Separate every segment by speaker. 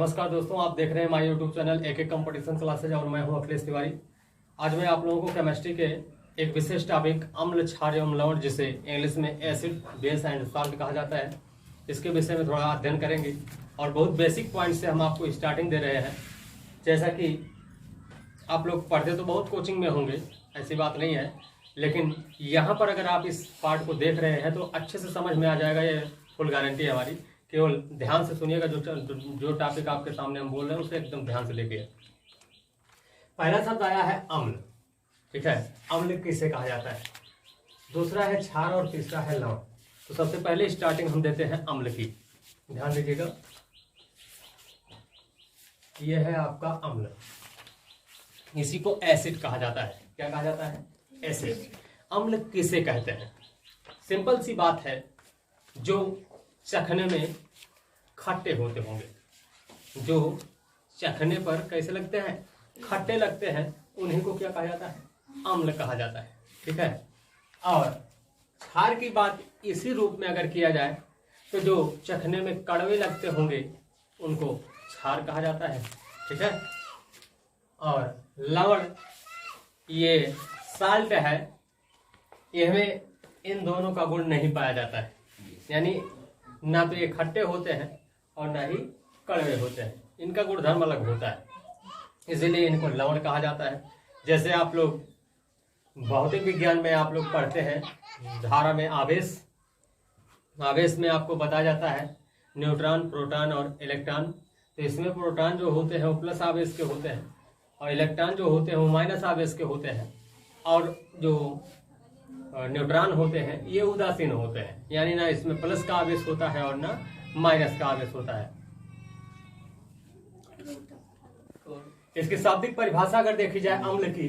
Speaker 1: नमस्कार दोस्तों, आप देख रहे हैं माय यूट्यूब चैनल एक कंपटीशन क्लासेज और मैं हूं अखिलेश तिवारी। आज मैं आप लोगों को केमिस्ट्री के एक विशेष टॉपिक अम्ल, क्षार एवं लवण, जिसे इंग्लिश में एसिड, बेस एंड साल्ट कहा जाता है, इसके विषय में थोड़ा अध्ययन करेंगे। और बहुत बेसिक पॉइंट से हम आपको स्टार्टिंग दे रहे हैं। जैसा कि आप लोग पढ़ते तो बहुत कोचिंग में होंगे, ऐसी बात नहीं है, लेकिन यहाँ पर अगर आप इस पार्ट को देख रहे हैं तो अच्छे से समझ में आ जाएगा। ये फुल गारंटी है हमारी। केवल ध्यान से सुनिएगा, जो टॉपिक आपके सामने हम बोल रहे हैं उसे एकदम ध्यान से लेके। पहला शब्द आया है अम्ल, ठीक है। अम्ल किसे कहा जाता है, दूसरा है क्षार और तीसरा है लवण। तो सबसे पहले स्टार्टिंग हम देते हैं अम्ल की। ध्यान दीजिएगा, यह है आपका अम्ल। इसी को एसिड कहा जाता है। क्या कहा जाता है? एसिड। अम्ल किसे कहते हैं? सिंपल सी बात है, जो चखने में खट्टे होते होंगे, जो चखने पर कैसे लगते हैं, खट्टे लगते हैं, उन्हीं को क्या कहा जाता है? अम्ल कहा जाता है, ठीक है। और क्षार की बात इसी रूप में अगर किया जाए तो जो चखने में कड़वे लगते होंगे उनको क्षार कहा जाता है, ठीक है। और लवण, ये साल्ट है, इनमें इन दोनों का गुण नहीं पाया जाता है। यानी ना तो ये खट्टे होते हैं और ना ही कड़वे होते हैं, इनका गुणधर्म अलग होता है, इसीलिए इनको लवण कहा जाता है। जैसे आप लोग भौतिक विज्ञान में आप लोग पढ़ते हैं, धारा में आवेश, आवेश में आपको बताया जाता है न्यूट्रॉन, प्रोटॉन और इलेक्ट्रॉन। तो इसमें प्रोटॉन जो होते हैं वो प्लस आवेश के होते हैं और इलेक्ट्रॉन जो होते हैं वो माइनस आवेश के होते हैं, और जो न्यूट्रॉन होते हैं ये उदासीन होते हैं, यानी ना इसमें प्लस का आवेश होता है और ना माइनस का आवेश होता है। इसकी शाब्दिक परिभाषा अगर देखी जाए अम्ल की,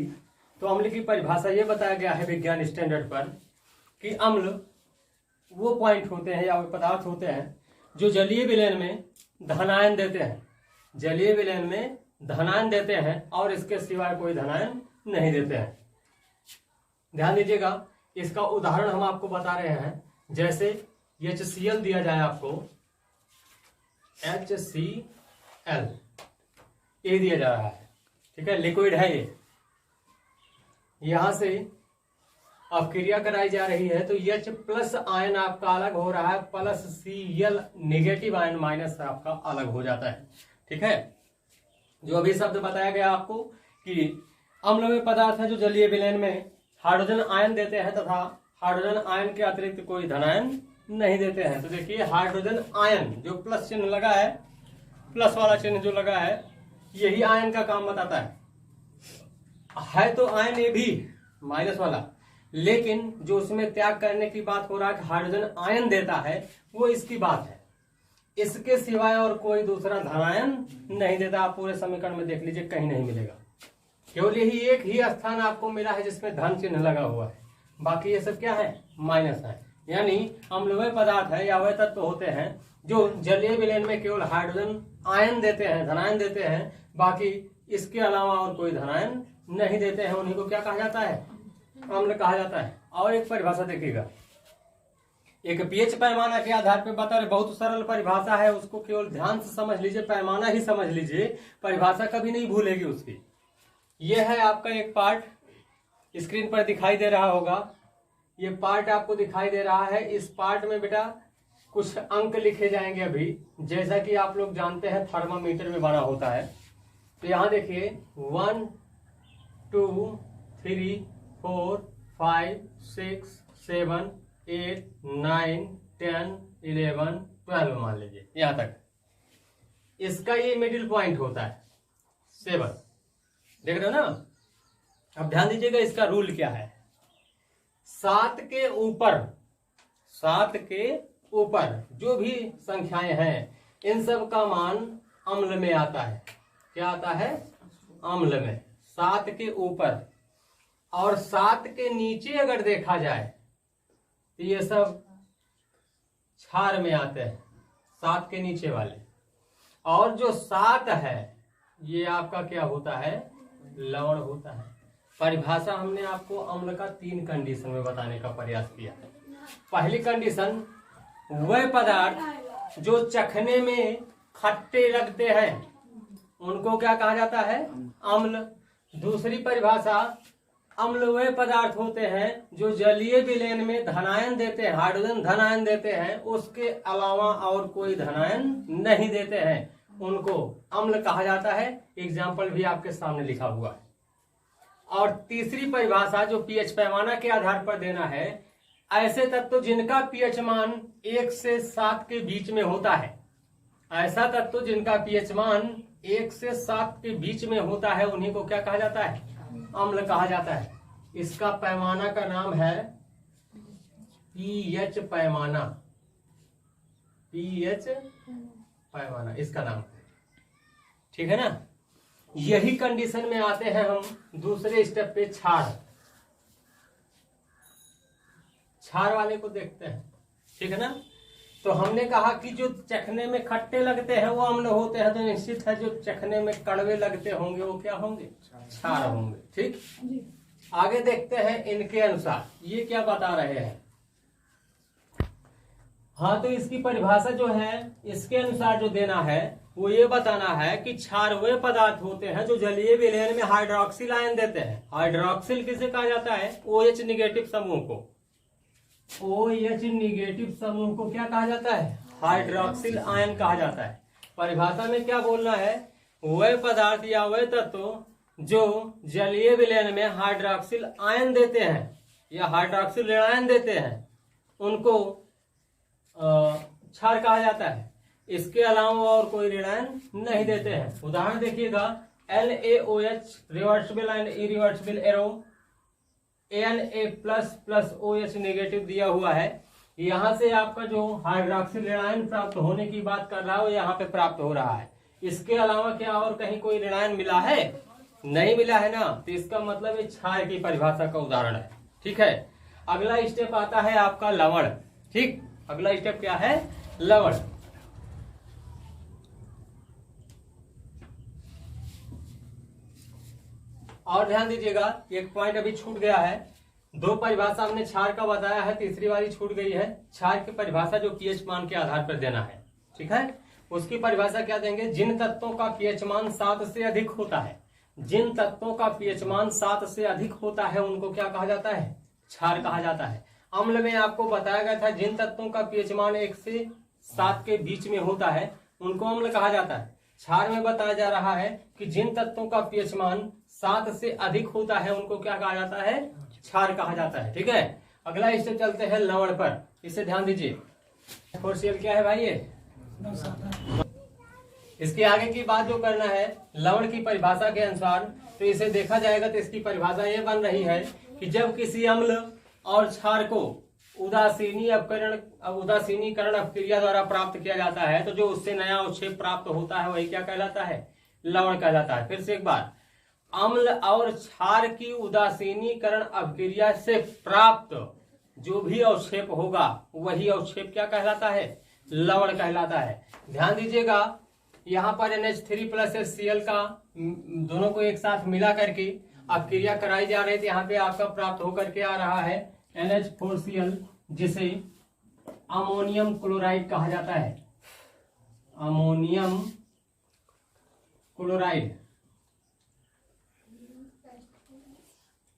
Speaker 1: तो अम्ल की परिभाषा ये बताया गया है विज्ञान स्टैंडर्ड पर कि अम्ल वो पॉइंट होते हैं या वो पदार्थ होते हैं जो जलीय विलयन में धनायन देते हैं, जलीय विलयन में धनायन देते हैं और इसके सिवाय कोई धनायन नहीं देते हैं। ध्यान दीजिएगा, इसका उदाहरण हम आपको बता रहे हैं। जैसे HCl दिया जाए आपको, HCl ये दिया जा रहा है, ठीक है, लिक्विड है ये। यहां से अब क्रिया कराई जा रही है तो H प्लस आयन आपका अलग हो रहा है, plus Cl negative ion minus आपका अलग हो जाता है, ठीक है। जो अभी शब्द बताया गया आपको कि अम्ल में पदार्थ है जो जलीय विलयन में हाइड्रोजन आयन देते हैं तथा हाइड्रोजन आयन के अतिरिक्त कोई धनायन नहीं देते हैं। तो देखिए, हाइड्रोजन आयन जो प्लस चिन्ह लगा है, प्लस वाला चिन्ह जो लगा है, यही आयन का काम बताता है तो आयन ये भी माइनस वाला, लेकिन जो उसमें त्याग करने की बात हो रहा है कि हाइड्रोजन आयन देता है, वो इसकी बात है। इसके सिवाय और कोई दूसरा धनायन नहीं देता। आप पूरे समीकरण में देख लीजिए, कहीं नहीं मिलेगा। केवल यही एक ही स्थान आपको मिला है जिसमें धन चिन्ह लगा हुआ है, बाकी ये सब क्या है? माइनस है। यानी अम्ल वह पदार्थ है या वह तत्व होते हैं जो जलीय विलयन में केवल हाइड्रोजन आयन देते हैं, धनायन देते हैं, बाकी इसके अलावा और कोई धनायन नहीं देते हैं। उन्हीं को क्या कहा जाता है? अम्ल कहा जाता है। और एक परिभाषा देखिएगा, एक पीएच पैमाना के आधार पर बता रहे, बहुत सरल परिभाषा है, उसको केवल ध्यान से समझ लीजिए, पैमाना ही समझ लीजिए, परिभाषा कभी नहीं भूलेगी उसकी। यह है आपका एक पार्ट, स्क्रीन पर दिखाई दे रहा होगा, ये पार्ट आपको दिखाई दे रहा है। इस पार्ट में बेटा कुछ अंक लिखे जाएंगे अभी, जैसा कि आप लोग जानते हैं थर्मामीटर में बना होता है। तो यहां देखिए 1 2 3 4 5 6 7 8 9 10 11 12 मान लीजिए, यहां तक इसका ये मिडिल पॉइंट होता है 7। देख रहे हो ना? अब ध्यान दीजिएगा, इसका रूल क्या है। 7 के ऊपर जो भी संख्याएं हैं, इन सब का मान अम्ल में आता है। क्या आता है? अम्ल में 7 के ऊपर। और 7 के नीचे अगर देखा जाए तो ये सब क्षार में आते हैं, 7 के नीचे वाले। और जो 7 है ये आपका क्या होता है? लवण होता है। परिभाषा हमने आपको अम्ल का 3 कंडीशन में बताने का प्रयास किया है। पहली कंडीशन, वह पदार्थ जो चखने में खट्टे लगते हैं उनको क्या कहा जाता है? अम्ल। दूसरी परिभाषा, अम्ल वे पदार्थ होते हैं जो जलीय विलयन में धनायन देते हैं, हाइड्रोजन धनायन देते हैं, उसके अलावा और कोई धनायन नहीं देते हैं, उनको अम्ल कहा जाता है। एग्जाम्पल भी आपके सामने लिखा हुआ है। और तीसरी परिभाषा जो पीएच पैमाना के आधार पर देना है, ऐसे तत्व जिनका पीएच मान 1 से 7 के बीच में होता है, ऐसा तत्व जिनका पीएच मान 1 से 7 के बीच में होता है, उन्हीं को क्या कहा जाता है? अम्ल कहा जाता है। इसका पैमाना का नाम है पीएच पैमाना। पीएच पैमाना इसका नाम है, ठीक है ना। यही कंडीशन में आते हैं हम दूसरे स्टेप पे, क्षार। क्षार वाले को देखते हैं, ठीक है ना। तो हमने कहा कि जो चखने में खट्टे लगते हैं वो अम्ल होते हैं, तो निश्चित है जो चखने में कड़वे लगते होंगे वो क्या होंगे? क्षार होंगे, ठीक। आगे देखते हैं इनके अनुसार ये क्या बता रहे हैं। हाँ, तो इसकी परिभाषा जो है इसके अनुसार जो देना है वो ये बताना है कि क्षार वे पदार्थ होते हैं जो जलीय विलयन में हाइड्रोक्सिल आयन देते हैं। हाइड्रोक्सिल किसे कहा जाता है? OH निगेटिव समूह को। OH निगेटिव समूह को क्या कहा जाता है? हाइड्रोक्सिल आयन कहा जाता है। परिभाषा में क्या बोलना है? वे पदार्थ या वे तत्व जो जलीय विलयन में हाइड्रोक्सिल आयन देते हैं या हाइड्रोक्सिल ऋणायन देते हैं, उनको क्षार कहा जाता है। इसके अलावा और कोई ऋणायन नहीं देते हैं। उदाहरण देखिएगा, NaOH reversible and irreversible arrow, Na++OH negative दिया हुआ है। यहां से आपका जो हाइड्रोक्सिल ऋणायन प्राप्त होने की बात कर रहा है वो यहाँ पे प्राप्त हो रहा है। इसके अलावा क्या और कहीं कोई ऋणायन मिला है? नहीं मिला है ना। तो इसका मतलब ये क्षार की परिभाषा का उदाहरण है, ठीक है। अगला स्टेप आता है आपका लवण, ठीक। अगला स्टेप क्या है? लवण। और ध्यान दीजिएगा, एक पॉइंट अभी छूट गया है। 2 परिभाषा हमने क्षार का बताया है, तीसरी वाली छूट गई है। क्षार की परिभाषा जो पीएच मान के आधार पर देना है, ठीक है। उसकी परिभाषा क्या देंगे? जिन तत्वों का पीएच मान 7 से अधिक होता है, जिन तत्वों का पीएच मान 7 से अधिक होता है उनको क्या कहा जाता है? क्षार कहा जाता है। अम्ल में आपको बताया गया था जिन तत्वों का पीएच मान 1 से 7 के बीच में होता है उनको अम्ल कहा जाता है। क्षार में बताया जा रहा है कि जिन तत्वों का पीएच मान 7 से अधिक होता है उनको क्या कहा जाता है? क्षार कहा जाता है, ठीक है। अगला इससे चलते हैं लवण पर, इसे ध्यान दीजिए। फोर्सियल क्या है भाई? ये इसके आगे की बात जो करना है लवण की परिभाषा के अनुसार, तो इसे देखा जाएगा तो इसकी परिभाषा ये बन रही है कि जब किसी अम्ल और क्षार को उदासीनीकरण अपक्रिया द्वारा प्राप्त किया जाता है, तो जो उससे नया अवक्षेप प्राप्त होता है वही क्या कहलाता है? लवण कहलाता है। फिर से एक बार, अम्ल और क्षार की उदासीनीकरण अपक्रिया से प्राप्त जो भी अवक्षेप होगा वही अवक्षेप क्या कहलाता है? लवण कहलाता है। ध्यान दीजिएगा, यहाँ पर NH3+HCl का दोनों को एक साथ मिला करके अपक्रिया कराई जा रही थी। यहाँ पे आपका प्राप्त होकर के आ रहा है NH4Cl, जिसे अमोनियम क्लोराइड कहा जाता है। अमोनियम क्लोराइड,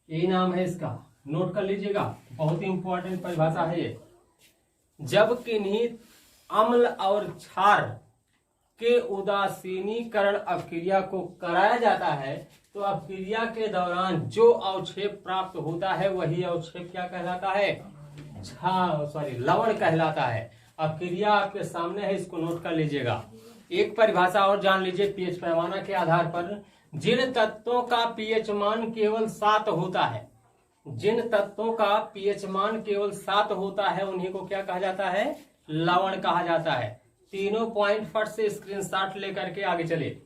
Speaker 1: यही नाम है इसका, नोट कर लीजिएगा, बहुत ही इंपॉर्टेंट परिभाषा है ये। जब किन्हीं अम्ल और क्षार के उदासीनीकरण अपक्रिया को कराया जाता है तो अपक्रिया के दौरान जो अवक्षेप प्राप्त होता है वही अवक्षेप क्या कहलाता है? लवण कहलाता है। अपक्रिया आपके सामने है, इसको नोट कर लीजिएगा। एक परिभाषा और जान लीजिए पीएच पैमाना के आधार पर, जिन तत्वों का पीएच मान केवल 7 होता है, जिन तत्वों का पीएच मान केवल 7 होता है उन्हीं को क्या कहा जाता है? लवण कहा जाता है। तीनों पॉइंट फट से स्क्रीनशॉट लेकर के आगे चलिए।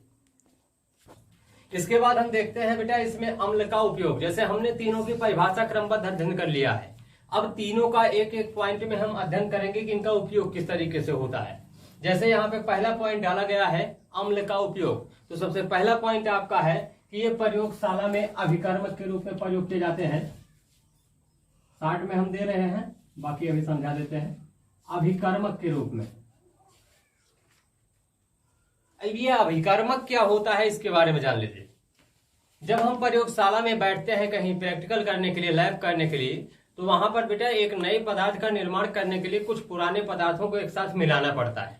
Speaker 1: इसके बाद हम देखते हैं बेटा इसमें अम्ल का उपयोग। जैसे हमने तीनों की परिभाषा क्रमबद्ध अध्ययन कर लिया है, अब तीनों का एक एक पॉइंट में हम अध्ययन करेंगे कि इनका उपयोग किस तरीके से होता है। जैसे यहाँ पे पहला पॉइंट डाला गया है अम्ल का उपयोग, तो सबसे पहला पॉइंट आपका है कि ये प्रयोगशाला में अभिकर्मक के रूप में प्रयोग किए जाते हैं। 60 में हम दे रहे हैं, बाकी अभी समझा देते हैं। अभिकर्मक के रूप में, अब ये अभिकर्मक क्या होता है इसके बारे में जान लीजिए। जब हम प्रयोगशाला में बैठते हैं कहीं प्रैक्टिकल करने के लिए, लैब करने के लिए, तो वहां पर बेटा एक नए पदार्थ का निर्माण करने के लिए कुछ पुराने पदार्थों को एक साथ मिलाना पड़ता है।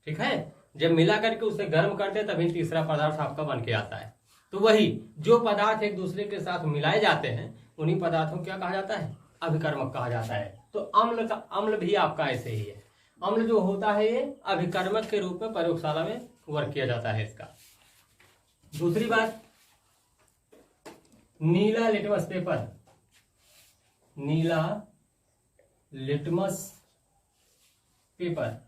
Speaker 1: ठीक है, जब मिला करके उसे गर्म करते हैं तभी तीसरा पदार्थ आपका बन के आता है। तो वही जो पदार्थ एक दूसरे के साथ मिलाए जाते हैं उन्हीं पदार्थों को क्या कहा जाता है? अभिकर्मक कहा जाता है। तो अम्ल भी आपका ऐसे ही है। अम्ल जो होता है ये अभिकर्मक के रूप में प्रयोगशाला में वर्क किया जाता है इसका। दूसरी बात, नीला लिटमस पेपर, नीला लिटमस पेपर,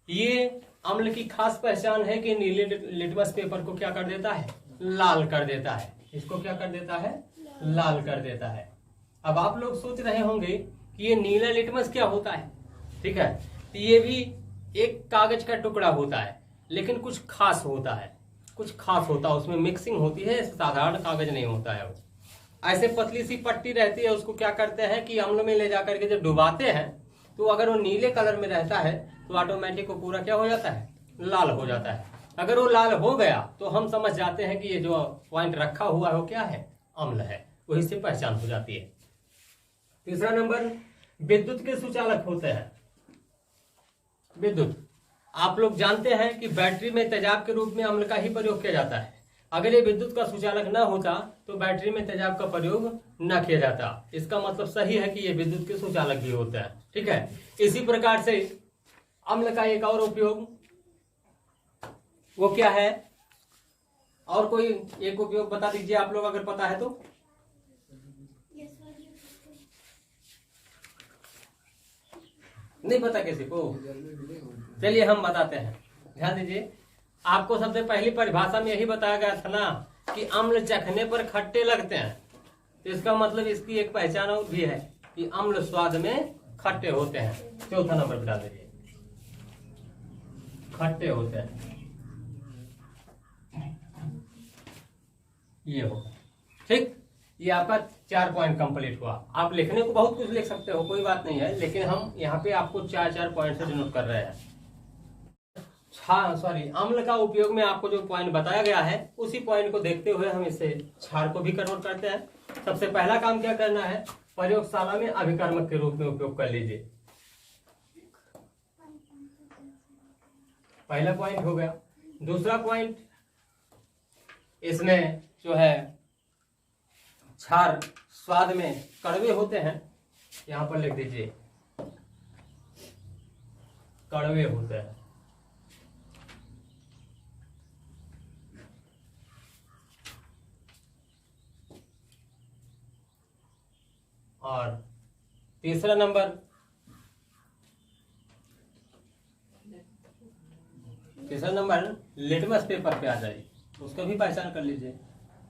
Speaker 1: ये अम्ल की खास पहचान है कि नीले लिटमस पेपर को क्या कर देता है? लाल कर देता है। इसको क्या कर देता है? लाल कर देता है। अब आप लोग सोच रहे होंगे कि ये नीला लिटमस क्या होता है। ठीक है, तो ये भी एक कागज का टुकड़ा होता है, लेकिन कुछ खास होता है, कुछ खास होता है, उसमें मिक्सिंग होती है, साधारण कागज नहीं होता है। ऐसे पतली सी पट्टी रहती है, उसको क्या करते हैं कि अम्ल में ले जाकर के जब डुबाते हैं तो अगर वो नीले कलर में रहता है तो ऑटोमेटिक वो पूरा क्या हो जाता है? लाल हो जाता है। अगर वो लाल हो गया तो हम समझ जाते हैं कि ये जो पॉइंट रखा हुआ है वो क्या है? अम्ल है। वही से पहचान हो जाती है। तीसरा नंबर, विद्युत के सुचालक होते हैं। विद्युत, आप लोग जानते हैं कि बैटरी में तेजाब के रूप में अम्ल का ही प्रयोग किया जाता है। अगर ये विद्युत का सुचालक न होता तो बैटरी में तेजाब का प्रयोग न किया जाता। इसका मतलब सही है कि ये विद्युत के सुचालक भी होते हैं। ठीक है, इसी प्रकार से अम्ल का एक और उपयोग वो क्या है? और कोई एक उपयोग बता दीजिए आप लोग अगर पता है तो। नहीं पता किसी को? चलिए हम बताते हैं, ध्यान दीजिए। आपको सबसे पहली परिभाषा में यही बताया गया था ना कि अम्ल चखने पर खट्टे लगते हैं। तो इसका मतलब इसकी एक पहचान और भी है कि अम्ल स्वाद में खट्टे होते हैं। चौथा नंबर बता दीजिए, खट्टे होते हैं। ये होगा। ठीक, ये आपका 4 पॉइंट कंप्लीट हुआ। आप लिखने को बहुत कुछ लिख सकते हो, कोई बात नहीं है, लेकिन हम यहाँ पे आपको 4 पॉइंट से डिनोट कर रहे हैं। अम्ल का उपयोग में आपको जो पॉइंट बताया गया है उसी पॉइंट को देखते हुए हम इसे क्षार को भी कन्वर्ट करते हैं। सबसे पहला काम क्या करना है? प्रयोगशाला में अभिकर्मक के रूप में उपयोग कर लीजिए। पहला पॉइंट हो गया। दूसरा पॉइंट, इसमें जो है क्षार स्वाद में कड़वे होते हैं। यहां पर लिख दीजिए, कड़वे होते हैं। और तीसरा नंबर, लिटमस पेपर पे आ जाइए, उसका भी पहचान कर लीजिए।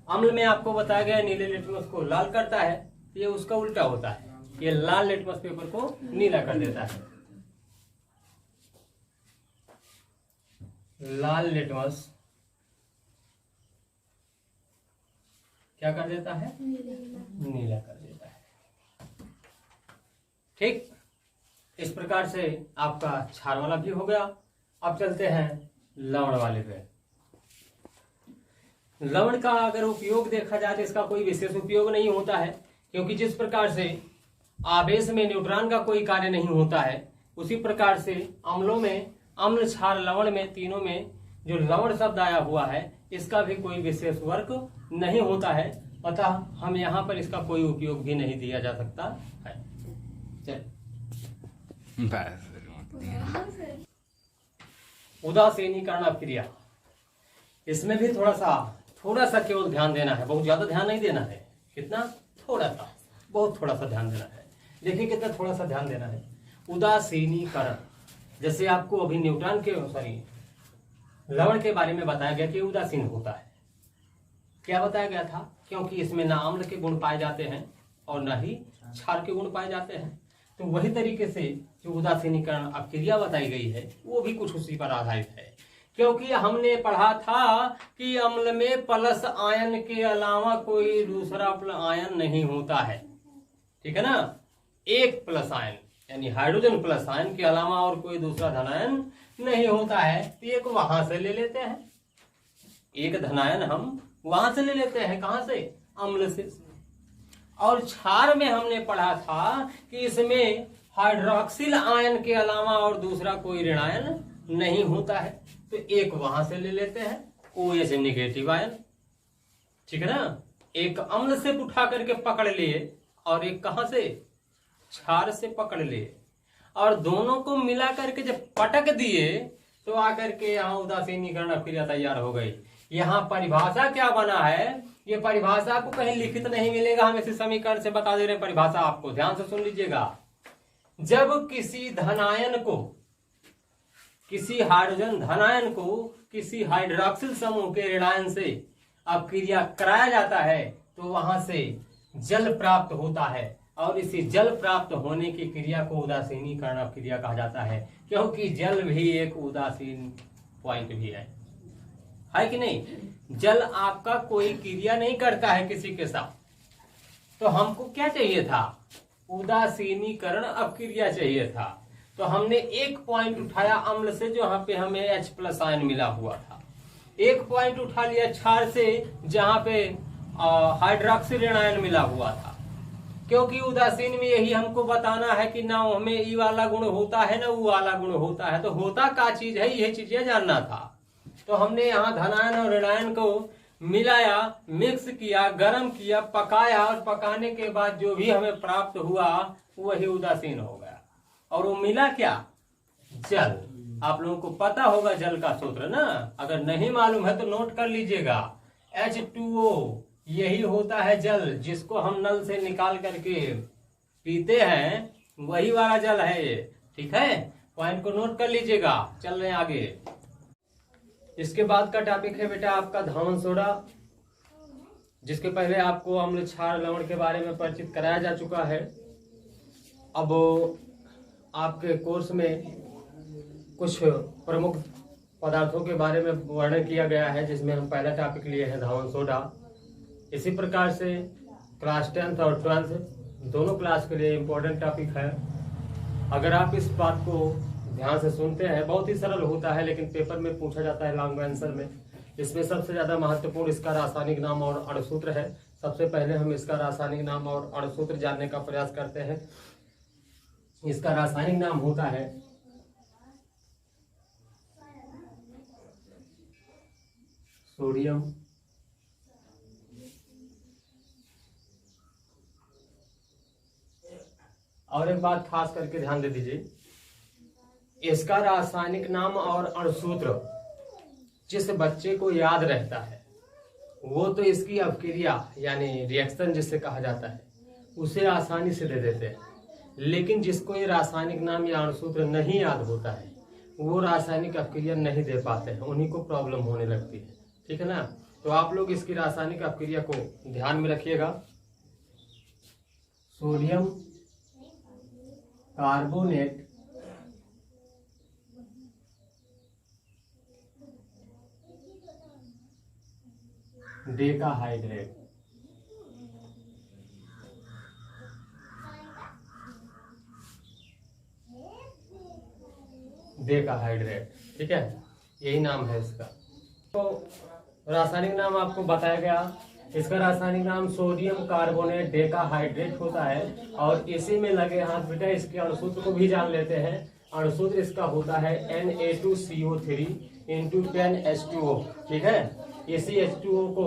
Speaker 1: अम्ल में आपको बताया गया नीले लिटमस को लाल करता है, ये उसका उल्टा होता है, ये लाल लिटमस पेपर को नीला कर देता है। लाल लिटमस क्या कर देता है? नीला कर देता है। ठीक, इस प्रकार से आपका क्षार वाला भी हो गया। अब चलते हैं लवण वाले पे। लवण का अगर उपयोग देखा जाए तो इसका कोई विशेष उपयोग नहीं होता है, क्योंकि जिस प्रकार से आवेश में न्यूट्रॉन का कोई कार्य नहीं होता है, उसी प्रकार से अम्लों में, अम्ल, क्षार, लवण में, तीनों में जो लवण शब्द आया हुआ है इसका भी कोई विशेष वर्क नहीं होता है। अतः हम यहाँ पर इसका कोई उपयोग भी नहीं दिया जा सकता है। उदासीनीकरण अभिक्रिया, इसमें भी थोड़ा सा केवल ध्यान देना है, बहुत ज्यादा ध्यान नहीं देना है। कितना? थोड़ा सा, बहुत थोड़ा सा ध्यान देना है। देखिए कितना थोड़ा सा ध्यान देना है। उदासीनीकरण, जैसे आपको अभी न्यूट्रॉन के लवण के बारे में बताया गया कि उदासीन होता है। क्या बताया गया था? क्योंकि इसमें ना अम्ल के गुण पाए जाते हैं और ना ही क्षार के गुण पाए जाते हैं। तो वही तरीके से जो उदासीनीकरण अभिक्रिया बताई गई है वो भी कुछ उसी पर आधारित है, क्योंकि हमने पढ़ा था कि अम्ल में प्लस आयन के अलावा कोई दूसरा आयन नहीं होता है। ठीक है ना, एक प्लस आयन, यानी हाइड्रोजन प्लस आयन के अलावा और कोई दूसरा धनायन नहीं होता है। तो एक वहां से ले लेते हैं, एक धनायन हम वहां से ले लेते हैं, कहां से? अम्ल से। और क्षार में हमने पढ़ा था कि इसमें हाइड्रोक्सिल आयन के अलावा और दूसरा कोई ऋणायन नहीं होता है। तो एक वहां से ले लेते हैं, OH नेगेटिव आयन, ठीक है ना। एक अम्ल से उठा करके पकड़ लिए और एक कहां से? क्षार से पकड़ लिए, और दोनों को मिला करके जब पटक दिए तो आकर के यहाँ उदासीनीकरण अभिक्रिया तैयार हो गई। यहाँ परिभाषा क्या बना है, ये परिभाषा आपको कहीं लिखित नहीं मिलेगा, हम इसी समीकरण से बता दे रहे हैं परिभाषा आपको, ध्यान से सुन लीजिएगा। जब किसी धनायन को, किसी हाइड्रोजन धनायन को किसी हाइड्रोक्सिल समूह के ऋणायन से अपक्रिया कराया जाता है तो वहां से जल प्राप्त होता है, और इसी जल प्राप्त होने की क्रिया को उदासीनीकरण अपक्रिया कहा जाता है, क्योंकि जल भी एक उदासीन पॉइंट भी है कि नहीं। जल आपका कोई क्रिया नहीं करता है किसी के साथ, तो हमको क्या चाहिए था? उदासीनीकरण अपक्रिया चाहिए था। तो हमने एक पॉइंट उठाया अम्ल से, जहां पे हमें H+ आयन मिला हुआ था। एक पॉइंट उठा लिया क्षार से, जहां पे हाइड्रोक्सिल ऋणायन मिला हुआ था। क्योंकि उदासीन में यही हमको बताना है कि ना हमें ई वाला गुण होता है ना वो वाला गुण होता है, तो होता क्या चीज है, यह चीजें जानना था। तो हमने यहाँ धनायन और ऋणायन को मिलाया, मिक्स किया, गर्म किया, पकाया, और पकाने के बाद जो भी हमें प्राप्त हुआ वही उदासीन हो गया। और वो मिला क्या? जल। आप लोगों को पता होगा जल का सूत्र ना, अगर नहीं मालूम है तो नोट कर लीजिएगा। H2O यही होता है जल, जिसको हम नल से निकाल करके पीते हैं, वही वाला जल है ये, ठीक है। पॉइंट को नोट कर लीजिएगा। चल रहे हैं आगे। इसके बाद का टॉपिक है बेटा आपका धावन सोडा, जिसके पहले आपको अम्ल क्षार लवण के बारे में परिचित कराया जा चुका है। अब आपके कोर्स में कुछ प्रमुख पदार्थों के बारे में वर्णन किया गया है, जिसमें हम पहला टॉपिक लिए हैं धावन सोडा। इसी प्रकार से क्लास 10th और 12th दोनों क्लास के लिए इम्पोर्टेंट टॉपिक है। अगर आप इस बात को ध्यान से सुनते हैं, बहुत ही सरल होता है, लेकिन पेपर में पूछा जाता है लॉन्ग आंसर में। इसमें सबसे ज्यादा महत्वपूर्ण इसका रासायनिक नाम और अणुसूत्र है। सबसे पहले हम इसका रासायनिक नाम और अणुसूत्र जानने का प्रयास करते हैं। इसका रासायनिक नाम होता है सोडियम और एक बात खास करके ध्यान दे दीजिए, इसका रासायनिक नाम और अणुसूत्र जिस बच्चे को याद रहता है वो तो इसकी अपक्रिया यानी रिएक्शन जिसे कहा जाता है उसे आसानी से दे देते हैं, लेकिन जिसको ये रासायनिक नाम या अणुसूत्र नहीं याद होता है वो रासायनिक अपक्रिया नहीं दे पाते हैं, उन्हीं को प्रॉब्लम होने लगती है, ठीक है ना। तो आप लोग इसकी रासायनिक अपक्रिया को ध्यान में रखिएगा। सोडियम कार्बोनेट डेकाहाइड्रेट, डेकाहाइड्रेट, ठीक है, यही नाम है इसका। तो रासायनिक नाम आपको बताया गया। इसका रासायनिक नाम सोडियम कार्बोनेट डेकाहाइड्रेट होता है, और इसी में लगे हाथ बेटा इसके अणुसूत्र को भी जान लेते हैं। अणुसूत्र इसका होता है Na2CO3 × 10H2O, ठीक है। इसी H2O को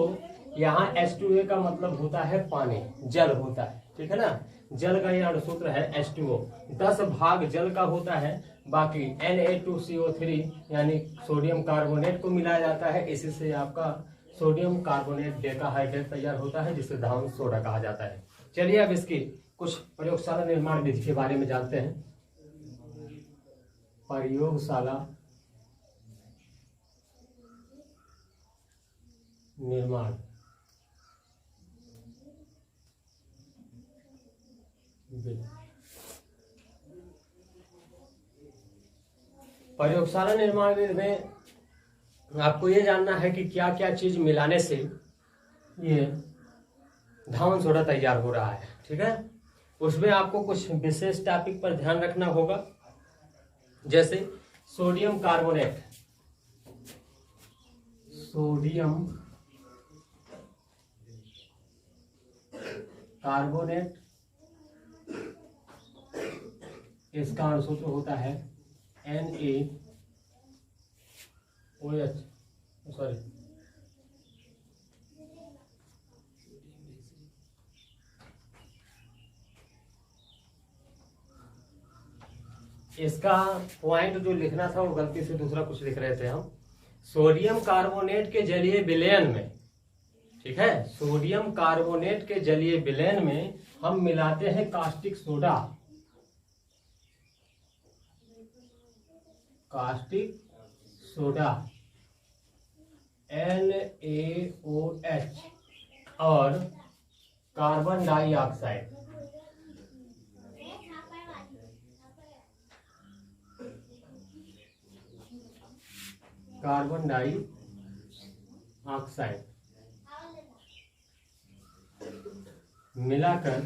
Speaker 1: यहाँ H2A का मतलब होता है पानी, जल होता है, ठीक है ना। जल का ये अणुसूत्र है H2O, 10 भाग जल का होता है, बाकी Na2CO3 यानी सोडियम कार्बोनेट को मिलाया जाता है, इसी से आपका सोडियम कार्बोनेट डेकाहाइड्रेट तैयार होता है, जिसे धावन सोडा कहा जाता है। चलिए अब इसकी कुछ प्रयोगशाला निर्माण विधि के बारे में जानते हैं। प्रयोगशाला निर्माण विधि। प्रयोगशाला निर्माण विधि में आपको ये जानना है कि क्या क्या चीज मिलाने से ये धावन सोडा तैयार हो रहा है, ठीक है। उसमें आपको कुछ विशेष टॉपिक पर ध्यान रखना होगा, जैसे सोडियम कार्बोनेट। सोडियम कार्बोनेट, इसका अनुसूत्र होता है NaOH, सॉरी इसका पॉइंट जो लिखना था वो गलती से दूसरा कुछ लिख रहे थे हम। सोडियम कार्बोनेट के जलीय विलयन में, ठीक है, सोडियम कार्बोनेट के जलीय विलयन में हम मिलाते हैं caustic soda. Caustic soda NaOH और कार्बन डाइऑक्साइड। कार्बन डाइऑक्साइड मिलाकर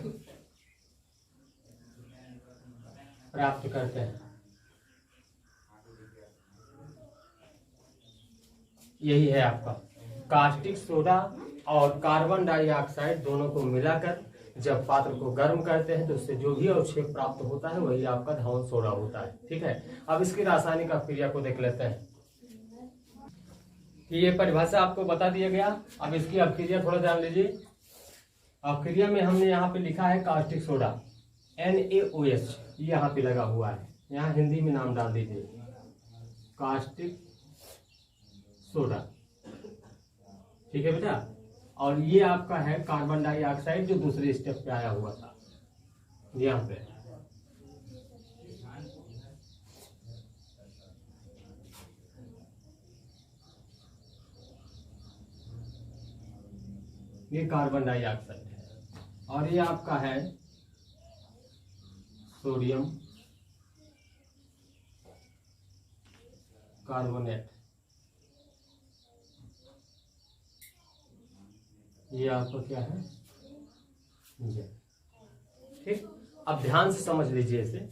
Speaker 1: प्राप्त करते हैं। यही है आपका कास्टिक सोडा और कार्बन डाइऑक्साइड दोनों को मिलाकर जब पात्र को गर्म करते हैं तो उससे जो भी अवक्षेप प्राप्त होता है वही आपका धावन सोडा होता है। ठीक है, अब इसकी रासायनिक अभिक्रिया को देख लेते हैं। ये परिभाषा आपको बता दिया गया। अब इसकी अभिक्रिया थोड़ा जान लीजिए। अभिक्रिया में हमने यहाँ पे लिखा है कास्टिक सोडा NaOH, यहाँ पे लगा हुआ है, यहाँ हिंदी में नाम डाल दीजिए कास्टिक सोडा। ठीक है बेटा, और ये आपका है कार्बन डाइऑक्साइड जो दूसरे स्टेप पे आया हुआ था यहाँ पे। ये कार्बन डाइऑक्साइड है और ये आपका है सोडियम कार्बोनेट। ये आपका क्या है, ठीक। अब ध्यान से समझ लीजिए इसे।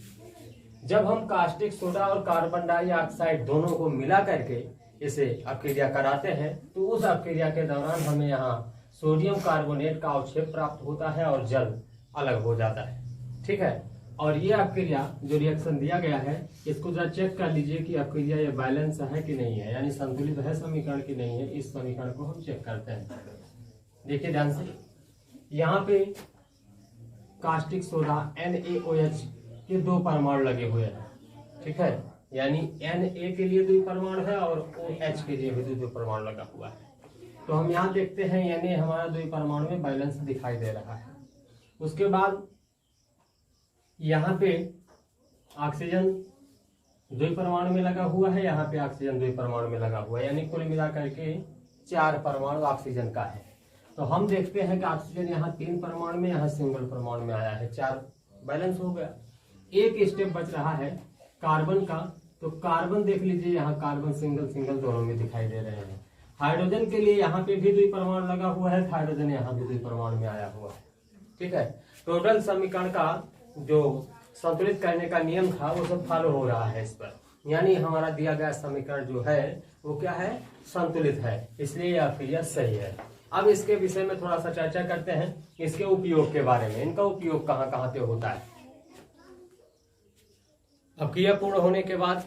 Speaker 1: जब हम कास्टिक सोडा और कार्बन डाइऑक्साइड दोनों को मिला करके इसे अभिक्रिया कराते हैं तो उस अभिक्रिया के दौरान हमें यहाँ सोडियम कार्बोनेट का अवक्षेप प्राप्त होता है और जल अलग हो जाता है। ठीक है, और ये अभिक्रिया जो रिएक्शन दिया गया है इसको जरा चेक कर लीजिए कि अभिक्रिया ये बैलेंस है कि नहीं है, यानी संतुलित है समीकरण की नहीं है। इस समीकरण को हम चेक करते हैं। देखिए ध्यान से, यहाँ पे कास्टिक सोडा NaOH के 2 परमाणु लगे हुए हैं। ठीक है, यानी Na के लिए 2 परमाणु है और OH के लिए भी 2 परमाणु लगा हुआ है। तो हम यहाँ देखते हैं Na हमारा 2 परमाणु में बैलेंस दिखाई दे रहा है। उसके बाद यहाँ पे ऑक्सीजन 2 परमाणु में लगा हुआ है, यहाँ पे ऑक्सीजन 2 परमाणु में लगा हुआ है, यानी कुल मिलाकर के 4 परमाणु ऑक्सीजन का है। तो हम देखते हैं कि ऑक्सीजन यहाँ 3 परमाणु में, यहाँ सिंगल परमाणु में आया है, 4 बैलेंस हो गया। एक स्टेप बच रहा है कार्बन का, तो कार्बन देख लीजिए, यहाँ कार्बन सिंगल सिंगल दोनों में दिखाई दे रहे हैं। हाइड्रोजन के लिए यहाँ पे भी 2 परमाणु लगा हुआ है, हाइड्रोजन यहाँ भी 2 परमाणु में आया हुआ है। ठीक है, टोटल समीकरण का जो संतुलित करने का नियम था वो सब फॉलो हो रहा है इस पर, यानी हमारा दिया गया समीकरण जो है वो क्या है, संतुलित है, इसलिए यह अभिक्रिया सही है। अब इसके विषय में थोड़ा सा चर्चा करते हैं, इसके उपयोग के बारे में। इनका उपयोग कहाँ कहाँ पे होता है। अभिक्रिया पूर्ण होने के बाद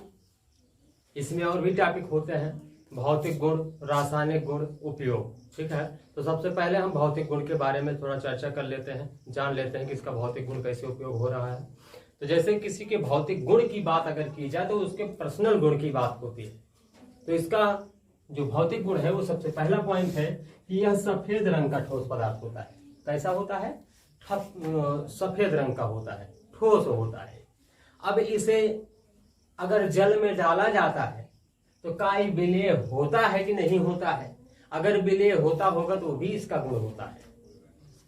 Speaker 1: इसमें और भी टॉपिक होते हैं, भौतिक गुण, रासायनिक गुण, उपयोग। ठीक है, तो सबसे पहले हम भौतिक गुण के बारे में थोड़ा चर्चा कर लेते हैं, जान लेते हैं कि इसका भौतिक गुण कैसे उपयोग हो रहा है। तो जैसे किसी के भौतिक गुण की बात अगर की जाए तो उसके पर्सनल गुण की बात होती है। तो इसका जो भौतिक गुण है वो सबसे पहला पॉइंट है कि यह सफेद रंग का ठोस पदार्थ होता है। कैसा होता है, सफेद रंग का होता है, ठोस होता है। अब इसे अगर जल में डाला जाता है तो काय विलेय होता है कि नहीं होता है। अगर विलेय होता होगा तो भी इसका गुण होता है।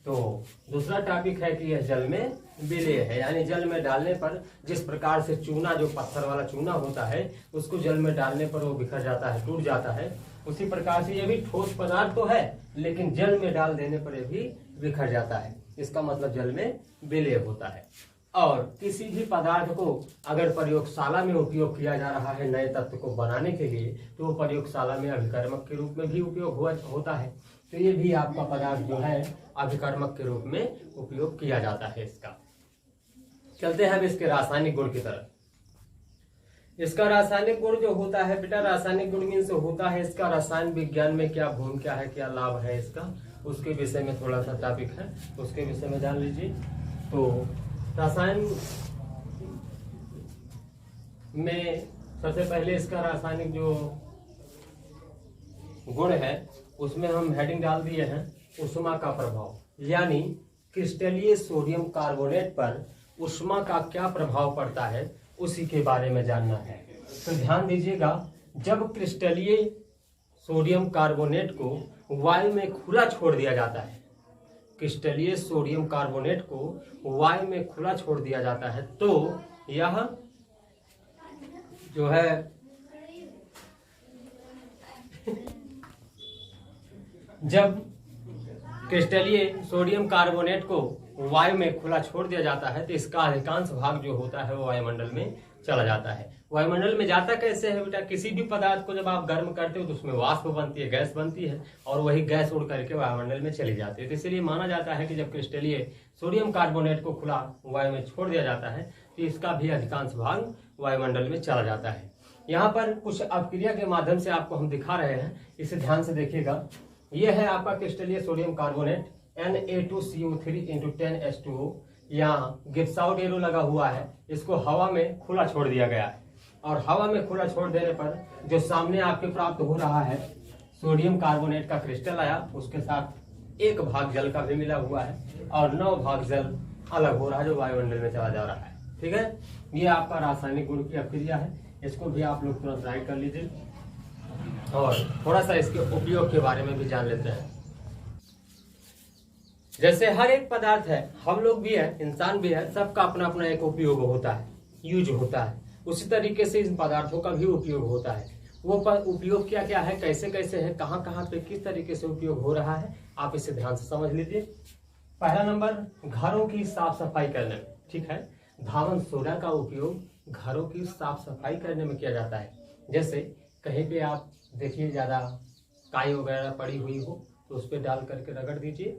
Speaker 1: तो दूसरा टॉपिक है कि यह जल में विलेय है, यानी जल में डालने पर जिस प्रकार से चूना, जो पत्थर वाला चूना होता है, उसको जल में डालने पर वो बिखर जाता है, टूट जाता है, उसी प्रकार से ये भी ठोस पदार्थ तो है लेकिन जल में डाल देने पर ये भी बिखर जाता है। इसका मतलब जल में विलय होता है। और किसी भी पदार्थ को अगर प्रयोगशाला में उपयोग किया जा रहा है नए तत्व को बनाने के लिए, तो वो प्रयोगशाला में अभिकर्मक के रूप में भी उपयोग होता है। तो ये भी आपका पदार्थ जो है अभिकर्मक के रूप में उपयोग किया जाता है इसका। चलते हैं अब इसके रासायनिक गुण की तरफ। इसका रासायनिक गुण जो होता है बेटा, रासायनिक गुण मीन्स होता है इसका रसायन विज्ञान में क्या भूमिका है, क्या लाभ है इसका, उसके विषय में थोड़ा सा टॉपिक है, उसके विषय में जान लीजिए। तो रसायन में सबसे पहले इसका रासायनिक जो गुण है उसमें हम हेडिंग डाल दिए हैं ऊष्मा का प्रभाव, यानी क्रिस्टलीय सोडियम कार्बोनेट पर ऊष्मा का क्या प्रभाव पड़ता है उसी के बारे में जानना है। तो ध्यान दीजिएगा, जब क्रिस्टलीय सोडियम कार्बोनेट को वायु में खुला छोड़ दिया जाता है, क्रिस्टलीय सोडियम कार्बोनेट को वायु में खुला छोड़ दिया जाता है, तो यह जो है जब क्रिस्टलीय सोडियम कार्बोनेट को वायु में खुला छोड़ दिया जाता है तो इसका अधिकांश भाग जो होता है वो वायुमंडल में चला जाता है। वायुमंडल में जाता कैसे है बेटा, किसी भी पदार्थ को जब आप गर्म करते हो तो उसमें वाष्प बनती है, गैस बनती है, और वही गैस उड़ करके वायुमंडल में चली जाती है। तो इसलिए माना जाता है कि जब क्रिस्टलीय सोडियम कार्बोनेट को खुला वायु में छोड़ दिया जाता है तो इसका भी अधिकांश भाग वायुमंडल में चला जाता है। यहाँ पर कुछ अपक्रिया के माध्यम से आपको हम दिखा रहे हैं, इसे ध्यान से देखिएगा। यह है आपका क्रिस्टलीय सोडियम कार्बोनेट Na2CO3 × 10H2O। यहाँ गिब्स आउट एरो लगा हुआ है, इसको हवा में खुला छोड़ दिया गया है, और हवा में खुला छोड़ देने पर जो सामने आपके प्राप्त हो रहा है सोडियम कार्बोनेट का क्रिस्टल आया, उसके साथ 1 भाग जल का भी मिला हुआ है और 9 भाग जल अलग हो रहा है जो वायुमंडल में चला जा रहा है। ठीक है, ये आपका रासायनिक गुण की अपक्रिया है, इसको भी आप लोग तुरंत राइट कर लीजिए और थोड़ा सा इसके उपयोग के बारे में भी जान लेते हैं। जैसे हर एक पदार्थ है, हम लोग भी है, इंसान भी है, सबका अपना अपना एक उपयोग होता है, यूज होता है। उसी तरीके से इन पदार्थों का भी उपयोग होता है। वो उपयोग क्या क्या है, कैसे कैसे है, कहाँ कहाँ पे किस तरीके से उपयोग हो रहा है, आप इसे ध्यान से समझ लीजिए। पहला नंबर, घरों की साफ सफाई करने में। ठीक है, धावन सोडा का उपयोग घरों की साफ सफाई करने में किया जाता है। जैसे कहीं पे आप देखिए ज्यादा काई वगैरह पड़ी हुई हो तो उस पर डाल करके रगड़ दीजिए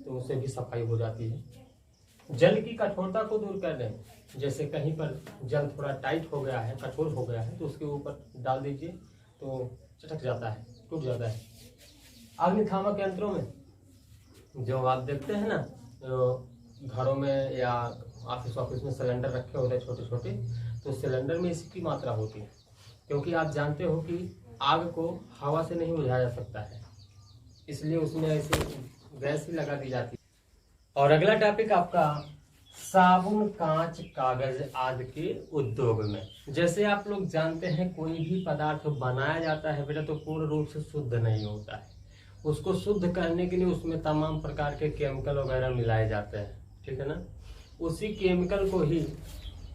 Speaker 1: तो उससे भी सफाई हो जाती है। जल की कठोरता को दूर करने में, जैसे कहीं पर जल थोड़ा टाइट हो गया है, कठोर हो गया है, तो उसके ऊपर डाल दीजिए तो चटक जाता है, टूट जाता है। अग्निशामक यंत्रों में जो आप देखते हैं ना, घरों में या ऑफिस में सिलेंडर रखे होते हैं छोटे छोटे, तो सिलेंडर में इसकी मात्रा होती है, क्योंकि आप जानते हो कि आग को हवा से नहीं बुझाया जा सकता है, इसलिए उसमें ऐसे गैस ही लगा दी जाती है। और अगला टॉपिक आपका साबुन, कांच, कागज आदि के उद्योग में। जैसे आप लोग जानते हैं कोई भी पदार्थ बनाया जाता है बेटा तो पूर्ण रूप से शुद्ध नहीं होता है, उसको शुद्ध करने के लिए उसमें तमाम प्रकार के केमिकल वगैरह मिलाए जाते हैं। ठीक है ना, उसी केमिकल को ही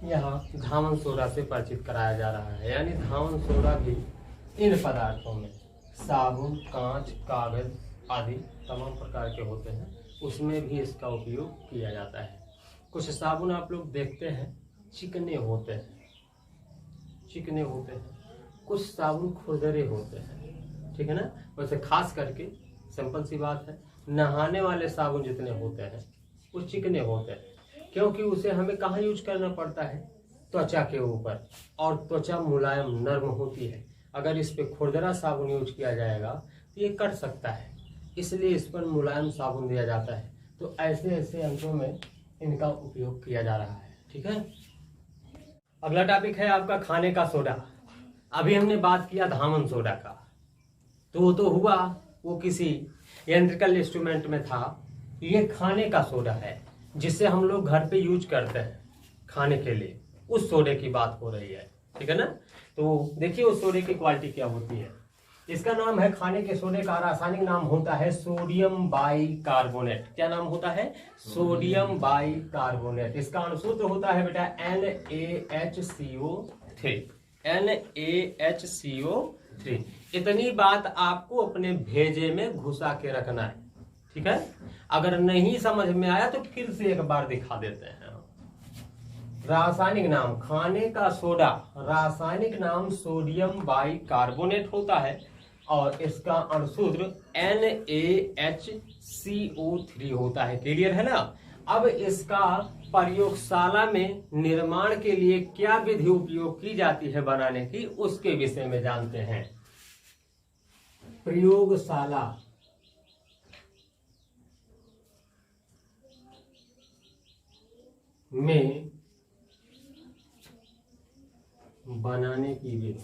Speaker 1: यहाँ धावन सोडा से परिचित कराया जा रहा है, यानी धावन सोडा भी इन पदार्थों में साबुन, कांच, कागज आदि तमाम प्रकार के होते हैं, उसमें भी इसका उपयोग किया जाता है। कुछ साबुन आप लोग देखते हैं चिकने होते हैं, कुछ साबुन खुरदरे होते हैं। ठीक है ना, वैसे खास करके सिंपल सी बात है, नहाने वाले साबुन जितने होते हैं वो चिकने होते हैं, क्योंकि उसे हमें कहाँ यूज करना पड़ता है, त्वचा के ऊपर, और त्वचा मुलायम नर्म होती है। अगर इस पे खुरदरा साबुन यूज किया जाएगा तो ये कट सकता है, इसलिए इस पर मुलायम साबुन दिया जाता है। तो ऐसे ऐसे यंत्रों में इनका उपयोग किया जा रहा है। ठीक है, अगला टॉपिक है आपका खाने का सोडा। अभी हमने बात किया धावन सोडा का, तो वो तो हुआ वो किसी इलेक्ट्रिकल इंस्ट्रूमेंट में था। ये खाने का सोडा है जिसे हम लोग घर पे यूज करते हैं खाने के लिए, उस सोडे की बात हो रही है। ठीक है ना, तो देखिए उस सोडे की क्वालिटी क्या होती है। इसका नाम है, खाने के सोडे का रासायनिक नाम होता है सोडियम बाइकार्बोनेट। क्या नाम होता है? Sodium bicarbonate. इसका अणुसूत्र होता है बेटा NaHCO3। NaHCO3। इतनी बात आपको अपने भेजे में घुसा के रखना है। ठीक है, अगर नहीं समझ में आया तो फिर से एक बार दिखा देते हैं। रासायनिक नाम खाने का सोडा, रासायनिक नाम सोडियम बाइकार्बोनेट होता है और इसका अणुसूत्र NaHCO3 होता है। क्लियर है ना। अब इसका प्रयोगशाला में निर्माण के लिए क्या विधि उपयोग की जाती है बनाने की, उसके विषय में जानते हैं। प्रयोगशाला में बनाने की विधि।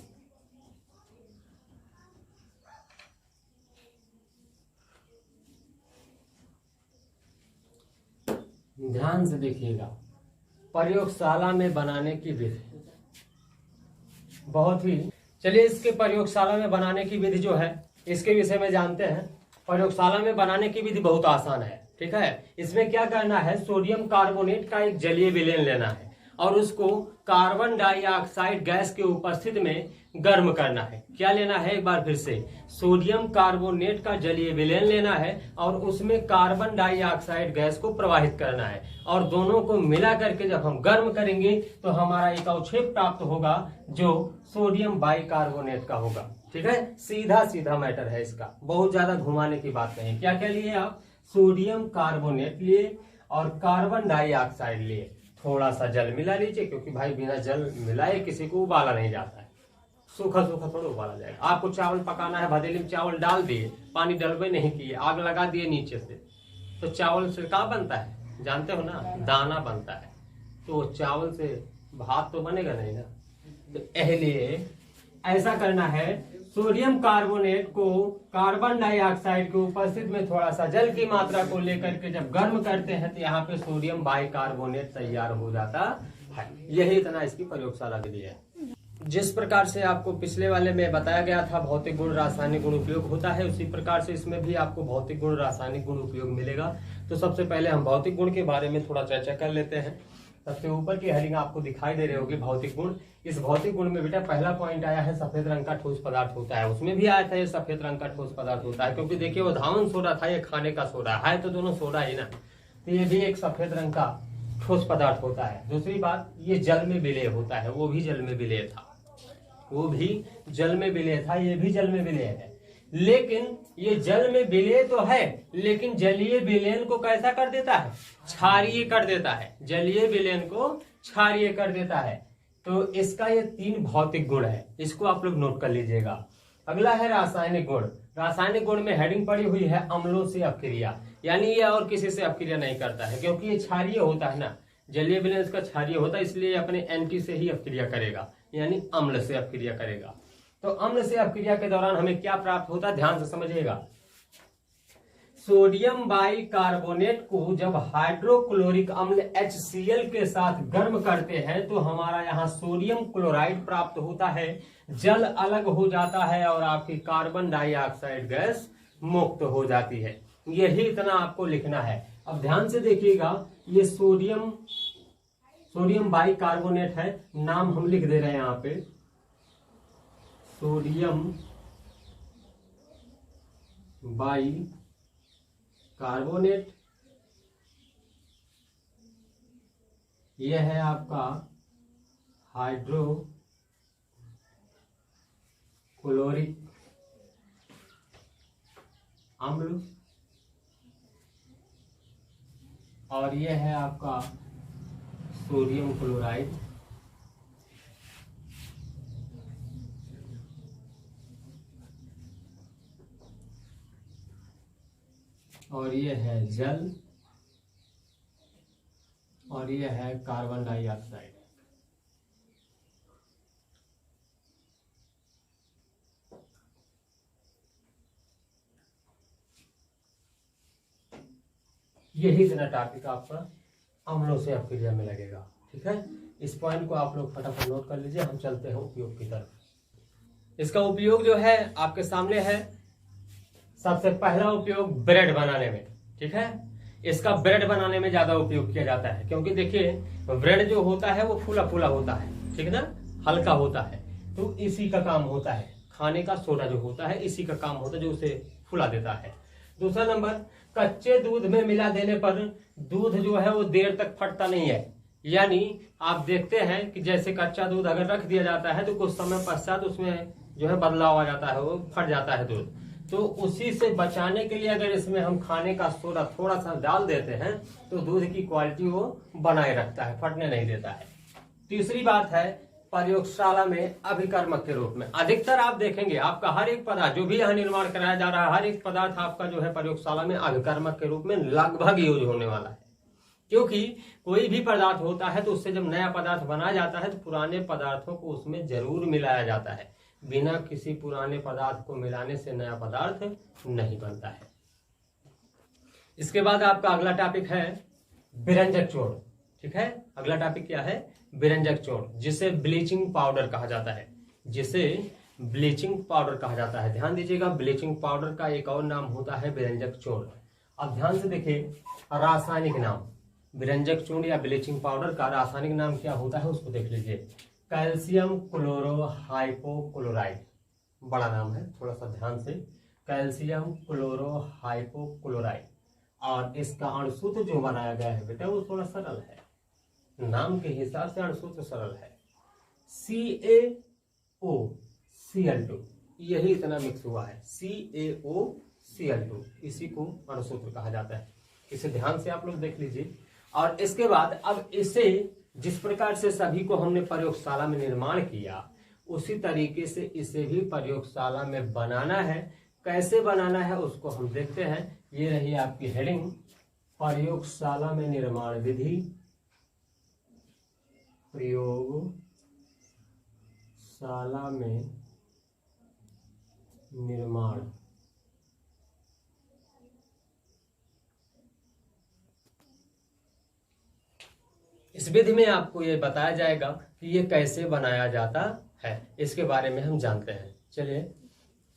Speaker 1: ध्यान से देखिएगा, प्रयोगशाला में बनाने की विधि बहुत ही, चलिए इसके प्रयोगशाला में बनाने की विधि जो है इसके विषय में जानते हैं। प्रयोगशाला में बनाने की विधि बहुत आसान है, ठीक है। इसमें क्या करना है, सोडियम कार्बोनेट का एक जलीय विलेन लेना है और उसको कार्बन डाइऑक्साइड गैस के उपस्थिति में गर्म करना है। क्या लेना है, एक बार फिर से, सोडियम कार्बोनेट का जलीय विलेन लेना है और उसमें कार्बन डाइऑक्साइड गैस को प्रवाहित करना है और दोनों को मिला करके जब हम गर्म करेंगे तो हमारा एक अवक्षेप प्राप्त होगा जो सोडियम बाइकार्बोनेट का होगा। ठीक है, सीधा सीधा मैटर है इसका, बहुत ज्यादा घुमाने की बात नहीं। क्या क्या लिए आप, सोडियम कार्बोनेट लिए और कार्बन डाइऑक्साइड लिए, थोड़ा सा जल मिला लीजिए क्योंकि भाई बिना जल मिलाए किसी को उबाला नहीं जाता है, सूखा सूखा थोड़ा उबाला जाएगा। आपको चावल पकाना है, भदेली में चावल डाल दिए, पानी डलवे नहीं किए, आग लगा दिए नीचे से, तो चावल से क्या बनता है जानते हो ना, दाना बनता है। तो चावल से भात तो बनेगा नहीं ना। तो इसलिए ऐसा करना है, सोडियम कार्बोनेट को कार्बन डाइऑक्साइड के उपस्थिति में थोड़ा सा जल की मात्रा को लेकर के जब गर्म करते हैं तो यहाँ पे सोडियम बाइकार्बोनेट तैयार हो जाता है। यही इतना इसकी प्रयोगशाला के लिए है। जिस प्रकार से आपको पिछले वाले में बताया गया था भौतिक गुण रासायनिक गुण उपयोग होता है, उसी प्रकार से इसमें भी आपको भौतिक गुण रासायनिक गुण उपयोग मिलेगा। तो सबसे पहले हम भौतिक गुण के बारे में थोड़ा चर्चा कर लेते हैं। सबसे ऊपर की हेडिंग आपको दिखाई दे रही होगी भौतिक गुण। इस भौतिक गुण में बेटा पहला पॉइंट आया है सफेद रंग का ठोस पदार्थ होता है। उसमें भी आया था ये सफेद रंग का ठोस पदार्थ होता है, क्योंकि देखिए वो धावन सोडा था, ये खाने का सोडा है, तो दोनों सोडा ही ना। तो ये भी एक सफेद रंग का ठोस पदार्थ होता है। दूसरी बात, ये जल में विलेय होता है, वो भी जल में विलेय था, वो भी जल में विलेय था, ये भी जल में विलेय है। लेकिन ये जल में विलेय तो है, लेकिन जलीय विलेन को कैसा कर देता है, क्षारीय कर देता है, जलीय विलेन को क्षारीय कर देता है। तो इसका ये 3 भौतिक गुण है, इसको आप लोग नोट कर लीजिएगा। अगला है रासायनिक गुण। रासायनिक गुण में हेडिंग पड़ी हुई है अम्लों से अपक्रिया, यानी ये और किसी से अपक्रिया नहीं करता है, क्योंकि ये क्षारीय होता है ना, जलीय विलेन इसका क्षारीय होता है, इसलिए अपने एंटी से ही अपक्रिया करेगा, यानी अम्ल से अपक्रिया करेगा। तो अम्ल से अपक्रिया के दौरान हमें क्या प्राप्त होता है, ध्यान से समझिएगा। सोडियम बाइकार्बोनेट को जब हाइड्रोक्लोरिक अम्ल HCl के साथ गर्म करते हैं तो हमारा यहाँ सोडियम क्लोराइड प्राप्त होता है, जल अलग हो जाता है और आपकी कार्बन डाइऑक्साइड गैस मुक्त हो जाती है। यही इतना आपको लिखना है। अब ध्यान से देखिएगा, ये सोडियम बाइकार्बोनेट है, नाम हम लिख दे रहे हैं यहाँ पे, सोडियम बाइकार्बोनेट। यह है आपका हाइड्रोक्लोरिक अम्ल और यह है आपका सोडियम क्लोराइड। और ये है जल और ये है कार्बन डाइऑक्साइड। यही इतना टॉपिक आपका अम्लों से अपक्रिया में लगेगा। ठीक है, इस पॉइंट को आप लोग फटाफट नोट कर लीजिए। हम चलते हैं उपयोग की तरफ। इसका उपयोग जो है आपके सामने है। सबसे पहला उपयोग ब्रेड बनाने में, ठीक है, इसका ब्रेड बनाने में ज्यादा उपयोग किया जाता है, क्योंकि देखिए ब्रेड जो होता है वो फूला फूला होता है, ठीक है ना, हल्का होता है, तो इसी का काम होता है। खाने का सोडा जो होता है इसी का काम होता है जो उसे फुला देता है। दूसरा नंबर, कच्चे दूध में मिला देने पर दूध जो है वो देर तक फटता नहीं है। यानी आप देखते हैं कि जैसे कच्चा दूध अगर रख दिया जाता है तो कुछ समय पश्चात उसमें जो है बदलाव आ जाता है, वो फट जाता है दूध। तो उसी से बचाने के लिए अगर इसमें हम खाने का सोडा थोड़ा सा डाल देते हैं तो दूध की क्वालिटी वो बनाए रखता है, फटने नहीं देता है। तीसरी बात है प्रयोगशाला में अभिकर्मक के रूप में। अधिकतर आप देखेंगे आपका हर एक पदार्थ जो भी यहाँ निर्माण कराया जा रहा है, हर एक पदार्थ आपका जो है प्रयोगशाला में अभिकर्मक के रूप में लगभग यूज होने वाला है। क्योंकि कोई भी पदार्थ होता है तो उससे जब नया पदार्थ बनाया जाता है तो पुराने पदार्थों को उसमें जरूर मिलाया जाता है। बिना किसी पुराने पदार्थ को मिलाने से नया पदार्थ नहीं बनता है। इसके बाद आपका अगला टॉपिक है विरंजक चूर्ण। ठीक है, अगला टॉपिक क्या है? विरंजक चूर्ण, जिसे ब्लीचिंग पाउडर कहा जाता है, जिसे ब्लीचिंग पाउडर कहा जाता है। ध्यान दीजिएगा, ब्लीचिंग पाउडर का एक और नाम होता है विरंजक चूर्ण। अब ध्यान से देखिए, रासायनिक नाम विरंजक चूर्ण या ब्लीचिंग पाउडर का रासायनिक नाम क्या होता है उसको देख लीजिए। कैल्शियम क्लोरोहाइपोक्लोराइड, बड़ा नाम है, थोड़ा सा ध्यान से। कैल्शियम क्लोरोहाइपोक्लोराइड, और इसका अणुसूत्र जो बनाया गया है बेटा वो थोड़ा सरल है, नाम के हिसाब से अणुसूत्र सरल है। CaOCl2, यही इतना मिक्स हुआ है, CaOCl2, इसी को अणुसूत्र कहा जाता है। इसे ध्यान से आप लोग देख लीजिए। और इसके बाद अब इसे जिस प्रकार से सभी को हमने प्रयोगशाला में निर्माण किया उसी तरीके से इसे भी प्रयोगशाला में बनाना है। कैसे बनाना है उसको हम देखते हैं। ये रही आपकी हेडिंग, प्रयोगशाला में निर्माण विधि। प्रयोगशाला में निर्माण इस विधि में आपको ये बताया जाएगा कि ये कैसे बनाया जाता है, इसके बारे में हम जानते हैं। चलिए,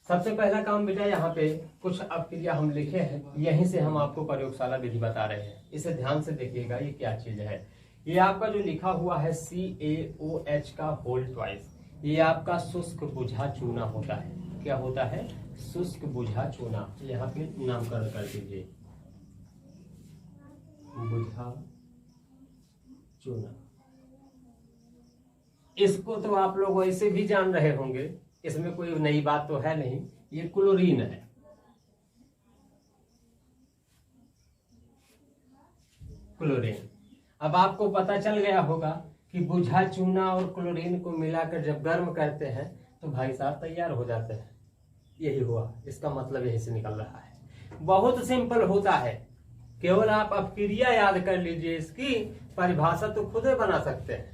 Speaker 1: सबसे पहला काम बेटा यहाँ पे कुछ अपक्रिया हम लिखे हैं, यहीं से हम आपको प्रयोगशाला विधि बता रहे हैं। इसे ध्यान से देखिएगा, ये क्या चीज है। ये आपका जो लिखा हुआ है CaOH का होल ट्वाइस, ये आपका शुष्क बुझा चूना होता है। क्या होता है? शुष्क बुझा चूना। यहाँ पे नामकरण कर दीजिए, बुझा चूना। इसको तो आप लोग वैसे भी जान रहे होंगे, इसमें कोई नई बात तो है नहीं। ये क्लोरीन है, क्लोरीन। अब आपको पता चल गया होगा कि बुझा चूना और क्लोरीन को मिलाकर जब गर्म करते हैं तो भाई साहब तैयार हो जाते हैं। यही हुआ, इसका मतलब यही से निकल रहा है। बहुत सिंपल होता है, केवल आप अपक्रिया याद कर लीजिए, इसकी परिभाषा तो खुद ही बना सकते हैं।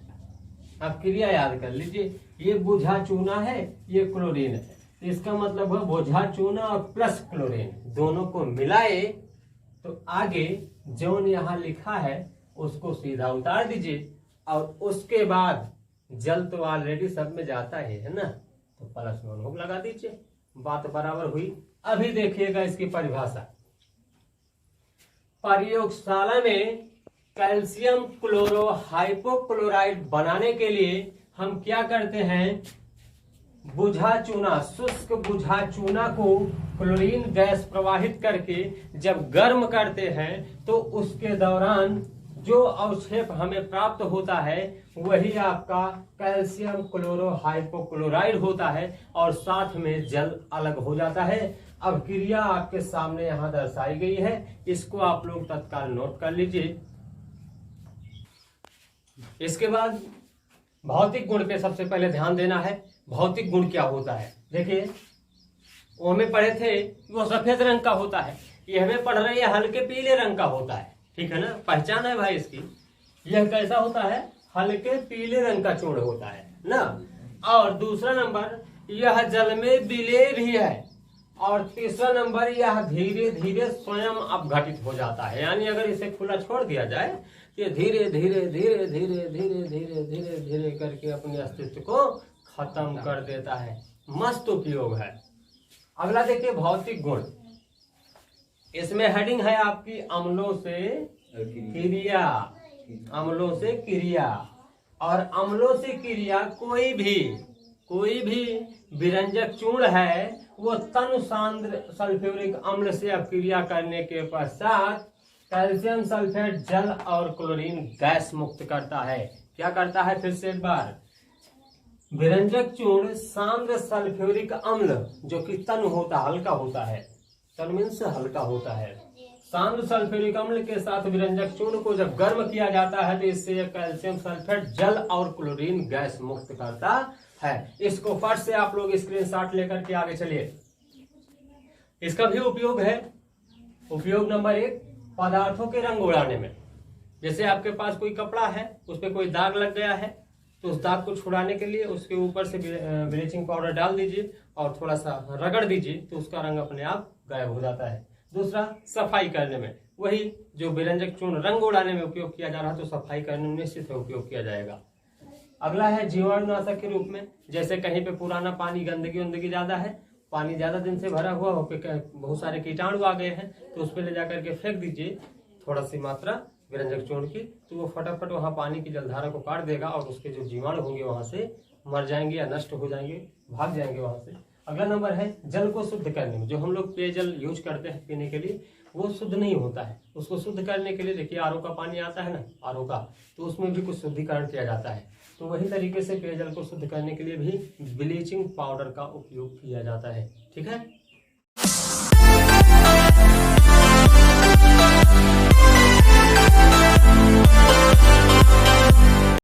Speaker 1: अपक्रिया याद कर लीजिए, ये बुझा चूना है, ये क्लोरीन है, इसका मतलब है बुझा चूना और प्लस क्लोरीन दोनों को मिलाए तो आगे जो यहाँ लिखा है उसको सीधा उतार दीजिए और उसके बाद जल तो ऑलरेडी सब में जाता है ना, तो प्लस में नोक लगा दीजिए, बात बराबर हुई। अभी देखिएगा इसकी परिभाषा। प्रयोगशाला में कैल्शियम क्लोरोहाइपोक्लोराइड बनाने के लिए हम क्या करते हैं? बुझा चूना, शुष्क बुझा चूना को क्लोरीन गैस प्रवाहित करके जब गर्म करते हैं तो उसके दौरान जो अवक्षेप हमें प्राप्त होता है वही आपका कैल्शियम क्लोरोहाइपोक्लोराइड होता है और साथ में जल अलग हो जाता है। अब क्रिया आपके सामने यहां दर्शाई गई है, इसको आप लोग तत्काल नोट कर लीजिए। इसके बाद भौतिक गुण पे सबसे पहले ध्यान देना है। भौतिक गुण क्या होता है? देखिए, वो हमें पढ़े थे वो सफेद रंग का होता है, ये हमें पढ़ रहे हैं हल्के पीले रंग का होता है। ठीक है ना, पहचान है भाई इसकी। यह कैसा होता है? हल्के पीले रंग का चूर्ण होता है ना। और दूसरा नंबर, यह जल में विलेय भी है। और तीसरा नंबर, यह धीरे धीरे स्वयं अपघटित हो जाता है। यानी अगर इसे खुला छोड़ दिया जाए तो ये धीरे धीरे धीरे धीरे धीरे धीरे धीरे धीरे करके अपने अस्तित्व को खत्म कर देता है। मस्त उपयोग है। अगला देखिए, भौतिक गुण। इसमें हेडिंग है आपकी अम्लों से क्रिया। अम्लों से क्रिया। और अम्लों से क्रिया कोई भी विरंजक चूर्ण है वो तनु सांद्र सल्फ्यूरिक अम्ल से अपक्रिया करने के पश्चात कैल्शियम सल्फेट जल और क्लोरीन गैस मुक्त करता है। क्या करता है, फिर से एक बार, विरंजक चूर्ण सांद्र सल्फ्यूरिक अम्ल जो कि तनु होता हल्का होता है, तनु मीन्स हल्का होता है, सांद्र सल्फ्यूरिक अम्ल के साथ विरंजक चूर्ण को जब गर्म किया जाता है तो इससे यह कैल्शियम सल्फेट जल और क्लोरीन गैस मुक्त करता है। इसको फट से आप लोग स्क्रीनशॉट लेकर के आगे चलिए। इसका भी उपयोग है। उपयोग नंबर 1, पदार्थों के रंग उड़ाने में। जैसे आपके पास कोई कपड़ा है, उस पर कोई दाग लग गया है, तो उस दाग को छुड़ाने के लिए उसके ऊपर से ब्लीचिंग पाउडर डाल दीजिए और थोड़ा सा रगड़ दीजिए, तो उसका रंग अपने आप गायब हो जाता है। दूसरा, सफाई करने में, वही जो विरंजक चूर्ण रंग उड़ाने में उपयोग किया जा रहा है, तो सफाई करने में निश्चित है उपयोग किया जाएगा। अगला है जीवाणुनाशक के रूप में। जैसे कहीं पे पुराना पानी, गंदगी ज्यादा है, पानी ज्यादा दिन से भरा हुआ हो, बहुत सारे कीटाणु आ गए हैं, तो उस पर ले जाकर के फेंक दीजिए थोड़ा सी मात्रा विरंजक चूर्ण की, तो वो फटाफट वहाँ पानी की जलधारा को काट देगा और उसके जो जीवाणु होंगे वहां से मर जाएंगे या नष्ट हो जाएंगे, भाग जाएंगे वहां से। अगला नंबर है जल को शुद्ध करने में। जो हम लोग पेयजल यूज करते हैं पीने के लिए, वो शुद्ध नहीं होता है। उसको शुद्ध करने के लिए देखिए आरओ का पानी आता है ना, आरओ का, तो उसमें भी कुछ शुद्धिकरण किया जाता है। तो वही तरीके से पेयजल को शुद्ध करने के लिए भी ब्लीचिंग पाउडर का उपयोग किया जाता है। ठीक है।